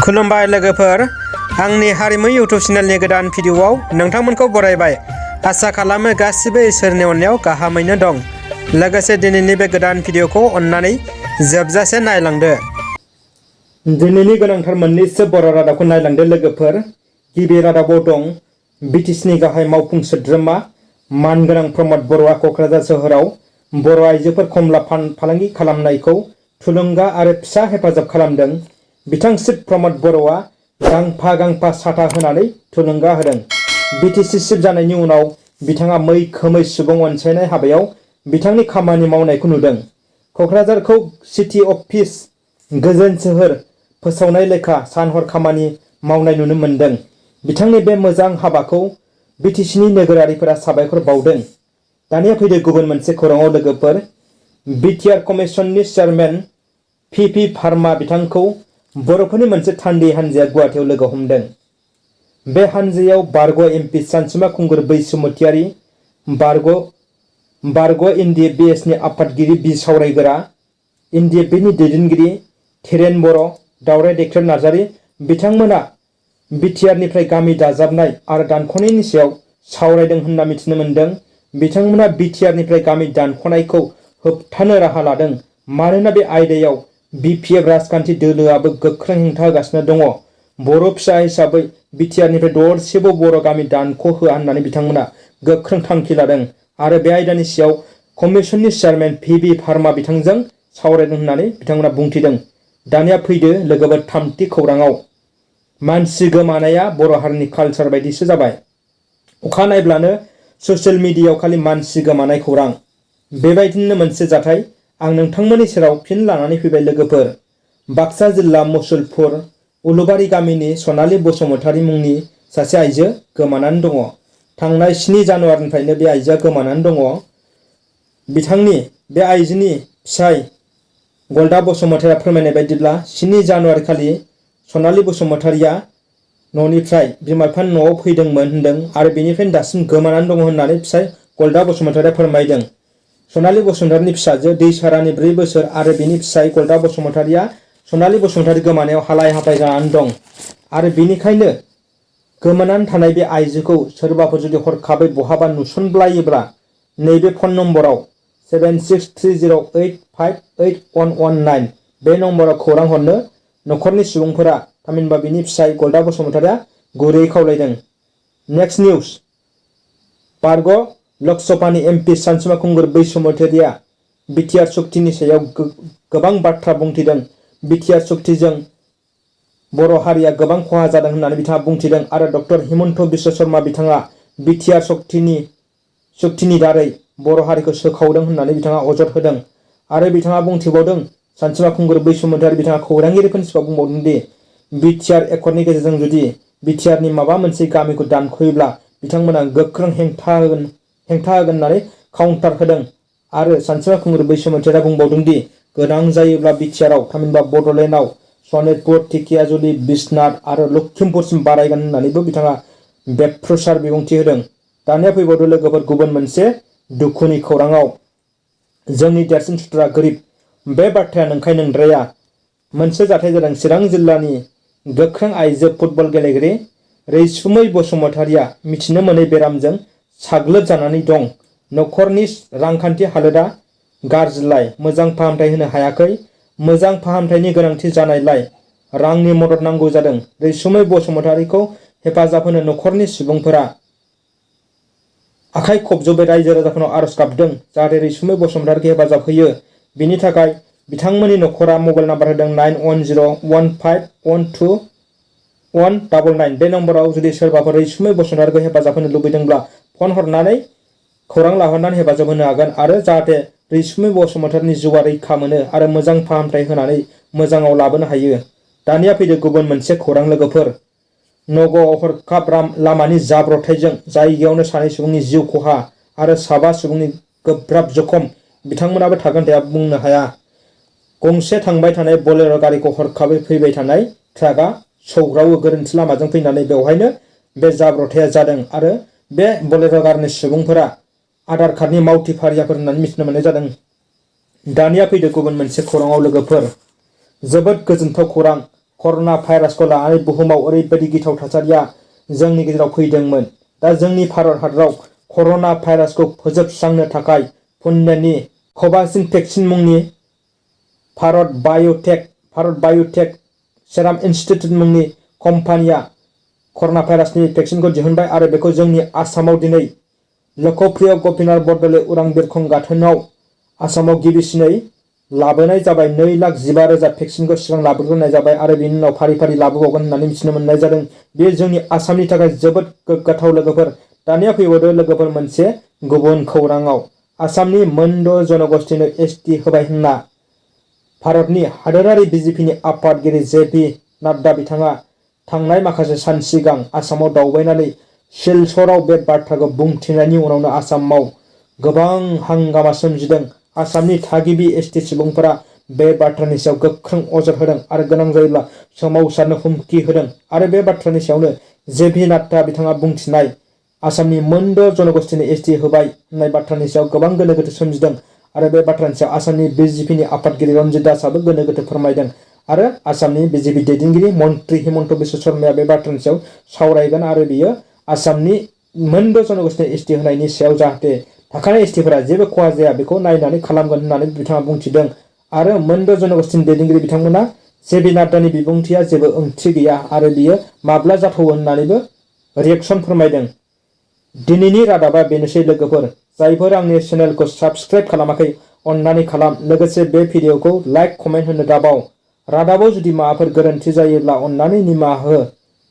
खुलुमबाय लोगोफोर, आंनि हारिमु इउटुब चेनेलनि गोदान भिडिअआव नोंथांमोनखौ बरायबाय। आसा खालामो गासिबो इसोरनि अननायाव गाहामैनो दं। लोगोसे दिनैनि बे गोदान भिडिअखौ अन्नानै जोबजासे नायलांदो। दिनैनि गोनांथार मोननैसो बर' रादाबखौ नायलांदो लोगोफोर। गिबि रादाबाव दं बिटिसिनि गाहाय मावफुं सोद्रोमा मानगोनां प्रमद बर'आ क'क्राझार सोहोराव बर' आइजोफोर खमला फालांगि खालामनायखौ थुलुंगा आरो फिसा हेफाजाब खालामदों। बिथां चिफ प्रमद बर'आ गांफा साथा होनानै थुलुंगा होदों। बिटिसि चिफ जानायनि उनाव बिथाङा मैखोमै सुबुं अनसायनाय हाबायाव बिथांनि खामानि मावनायखौ नुदों। क'क्राझारखौ सिटि अफ पिस गोजोन सोहोर फोसावनाय लेखा सान-हर खामानि मावनाय नुनो मोनदों। बिथांनि बे मोजां हाबाखौ बिटिसिनि नोगोरारिफोरा साबायखर बावदों। दानिया फैदो गुबुन मोनसे खौराङाव लोगोफोर। बिटिआर कमिसननि चेयारमेन पि भार्मा बिथांखौ बर'फोरनि मोनसे थान्दै हानजाया गुवाहाटीआव लोगो हमदों। बे हानजायाव बारग' एमपि सानसुमा खुंगुर बैसुमतियारि, बारग' एनडिएफबिनि आफादगिरि बिसावरायगोरा, एनडिएफबिनि दैदेनगिरि धीरेन बर', दावराय देख्रेब नार्जारि बिथांमोना बिटिआरनिफ्राय गामि दाजाबनाय आरो दानख'नायनि सायाव सावरायदों होनना मिथिनो मोन्दों। बिथांमोना बिटिआरनिफ्राय गामि दानख'नायखौ होबथानो राहा लादों मानोना बे आयदायाव बिपिएफ राजखान्थि दोलोआबो गोख्रों हेंथा होगासिनो दङ। बर' फिसा हिसाबै बिटिआरनिफ्राय दरसेबो बर' गामि दानख'होआ होननानै बिथांमोना गोख्रों थांखि लादों आरो बे आयदानि सायाव कमिसननि चेयारमेन पि भार्मा बिथांजों सावरायदों होननानै बिथांमोना बुंथिदों। दानिया फैदो लोगोफोर थामथि खौराङाव। मानसि गोमानाया बर' हारिनि कालचार बायदिसो जाबाय। अखा नायब्लानो ससियेल मिडियायाव खालि मानसि गोमानाय खौरां। बेबायदिनो मोनसे जाथाय आं नोंथांमोननि सेराव फिन लानानै फैबाय लोगोफोर। बाक्सा जिल्ला मुसलपुर उलुबारि गामिनि सनालि बसुमतारि मुंनि सासे आइजो गोमानानै दङ। थांनाय 7 जानुवारिनिफ्रायनो बे आइजोआ गोमानानै दङ। बे आइजोनि फिसाय गलदा बसुमतारिया फोरमायनाय बायदिब्ला 7 जानुवारि खालि सनालि बसुमतारिया न'निफ्राय बिमा बिफानि न'आव फैदोंमोन होनदों आरो बेनिफ्रायनो दासिम गोमानानै दङ होननानै फिसाय गलदा बसुमतारिया फोरमायदों। सनालि बसुमतारिनि फिसाजो दैसारानि 4 बोसोर आरो बिनि फिसाय गलदा बसुमतारिया सनालि बसुमतारि गोमानायाव हालाय हाफाय जानानै दं आरो बेनिखायनो गोमानानै थानाय बे आइजोखौ सोरबाफोर जुदि हरखाबै बहाबा नुसनब्लायोब्ला नैबे फन नम्बराव 7630858119 बे नम्बराव खौरां हरनो न'खरनि सुबुंफोरा थामहिनबा बिनि फिसाय गलदा बसुमतारिया गुरैयै खावलायदों। Next news. बारग' लकसभानि एमपि सानसुमा खुंगुर बैसुमतियारिया बिटिआर सक्तिनि सायाव गोबां बाथ्रा बुंथिदों। बिटिआर सक्तिजों बर' हारिया गोबां खहा जादों होननानै बिथाङा बुंथिदों आरो डक्टर हिमन्त बिश्व शर्मा बिथाङा बिटिआर सक्तिनि दारै बर' हारिखौ सोखावदों होननानै बिथाङा अजद होदों आरो बिथाङा बुंथिबावदों। सानसुमा खुंगुर बैसुमतियारि बिथाङा खौरांगिरिफोरनि सिगाङाव बुंबावदों दि बिटिआर एकर्डनि गेजेरजों जुदि बिटिआरनि माबा मोनसे गामिखौ दानख'योब्ला बिथांमोना गोख्रों हेंथा होगोन होननानै काउन्टार होदों आरो सानसुमा खुंगुर बैसुमतियारिया बुंबावदों दि गोनां जायोब्ला बिटिआरआव थामहिनबा बड'लेण्डआव सनितपुर, ढेकियाजुलि, बिश्वनाथ आरो लखिमपुरसिम बारायगोन होननानैबो बिथाङा बेफ्रुसार बिबुंथि होदों। दानिया फैबावदो लोगोफोर गुबुन मोनसे दुखुनि खौराङाव। जोंनि देरसिन सुथुरा गोरिब। बे बाथ्राया नंखाय नंद्राया। मोनसे जाथाय जादों चिरां जिल्लानि गोख्रों आइजो फुटबल गेलेगिरि रैसुमै बसुमतारिया मिथिनो मोनै बेरामजों साग्लोबजानानै दं। न'खरनि रांखान्थि हालोदा गाज्रिलाय मोजां फाहामथाय होनो हायाखै। मोजां फाहामथायनि गोनांथि जानायलाय रांनि मदद नांगौ जादों। रैसुमै बसुमतारिखौ हेफाजाब होनो न'खरनि सुबुंफोरा आखाइ खबजोबै रायजो राजाफोरनाव आरज गाबदों जाहाथे रैसुमै बसुमतारिखौ हेफाजाब होयो। बिनि थाखाय बिथांमोननि न'खरा मबाइल नाम्बार होदों 9101512199। बे नम्बराव जुदि सोरबाफोर रैसुमै बसुमतारिखौ हेफाजाब होनो लुबैदोंब्ला फन हरनानै खौरां लाहरनानै हेफाजाब होनो हागोन आरो जाहाथे रैसुमै बसुमतारिनि जिउआ रैखा मोनो आरो मोजां फाहामथाय होनानै मोजाङाव लाबोनो हायो। दानिया फैदो गुबुन मोनसे खौरां लोगोफोर। नगावआव हरखाब लामानि जाब्रबथायजों जायगायावनो 2 सुबुंनि जिउ खहा आरो 7 सुबुंनि गोब्राब जखम। बिथांमोनाबो थागोन थाया बुंनो हाया। गंसे थांबाय थानाय बलेर' गारिखौ हरखाबै फैबाय थानाय ट्राकआ सौग्रावो गोरोन्थि लामाजों फैनानै बेवहायनो बे जाब्रबथाया जादों आरो बे बलेर' गारिनि सुबुंफोरा आधार कार्डनि मावथिफारियाफोर होननानै मिथिनो मोननाय जादों। दानिया फैदो गुबुन मोनसे खौराङाव लोगोफोर। जोबोद गोजोनथाव खौरां। कर'ना भाइरासखौ लानानै बुहुमाव ओरैबायदि गिथाव थासारिया जोंनि गेजेराव फैदोंमोन। दा जोंनि भारत हादराव कर'ना भाइरासखौ फोजोबस्रांनो थाखाय पुनेनि कभाक्सिन भेक्सिन मुंनि भारत बाय'टेक सेराम इन्स्टिट्युट मुंनि कम्पानिया कर'ना भाइरासनि भेक्सिनखौ दिहुनबाय आरो बेखौ जोंनि आसामाव दिनै लोकप्रिय गपिनाथ बरदलै उरां बिरखं गाथोनाव आसामाव गिबिसिनै लाबोनाय जाबाय। 2,15,000 भेक्सिनखौ सिगां लाबोग्रोनाय जाबाय आरो बिनि उनाव फारि फारि लाबोबावगोन होननानै मिथिनो मोननाय जादों। बेयो जोंनि आसामनि थाखाय जोबोद गोग्गाथाव लोगोफोर। दानिया फैबावदो लोगोफोर मोनसे गुबुन खौराङाव। आसामनि मोनद' जनगोष्ठीनो एसटि होबाय होनना भारतनि हादोरारि बिजेपिनि आफादगिरि जे.पि. नाड्डा बिथाङा थांनाय माखासे सान सिगां आसामाव दावबायनानै सिलचराव बे बाथ्राखौ बुंथिनायनि उनावनो आसामाव गोबां हांगामा सोमजिदों। आसामनि थागिबि एसटि सुबुंफोरा बे बाथ्रानि सायाव गोख्रों अजद होदों आरो गोनां जायोब्ला सोमावसारनो हुमखि होदों आरो बे बाथ्रानि सायावनो जे.पि. नाड्डा बिथाङा बुंथिनाय आसामनि मोनद' जनगोष्ठीनो एसटि होबाय होननाय बाथ्रानि सायाव गोबां गोनो गोथो सोमजिदों आरो बे बाथ्रानि सायाव आसामनि बिजेपिनि आफादगिरि रन्जित दासआबो गोनो गोथो फोरमायदों आरो आसामनि बिजेपि दैदेनगिरि मन्त्रि हिमन्त बिश्व शर्माया बे बाथ्रानि सायाव सावरायगोन आरो बियो आसामनि मोनद' जनगोष्ठीनो एसटि होनायनि सायाव जाहाथे थाखानाय एसटिफोरा जेबो खहा जाया बेखौ नायनानै खालामगोन होननानै बिथाङा बुंथिदों आरो मोनद' जनगोष्ठीनि दैदेनगिरि बिथांमोना जे.पि. नाड्डानि बिबुंथिया जेबो ओंथि गैया आरो बियो माब्ला जाथावो होननानैबो रिएक्सन फोरमायदों। दिनैनि रादाबा बेनोसै लोगोफोर। जायफोर आंनि चेनेलखौ साबस्क्राइब खालामाखै अन्नानै खालाम। लोगोसे बे भिडिअखौ लाइक कमेन्ट होनो दाबाव। रादाबाव जुदि माबाफोर गोरोन्थि जायोब्ला अन्नानै निमाहा हो।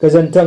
गोजोन्थों।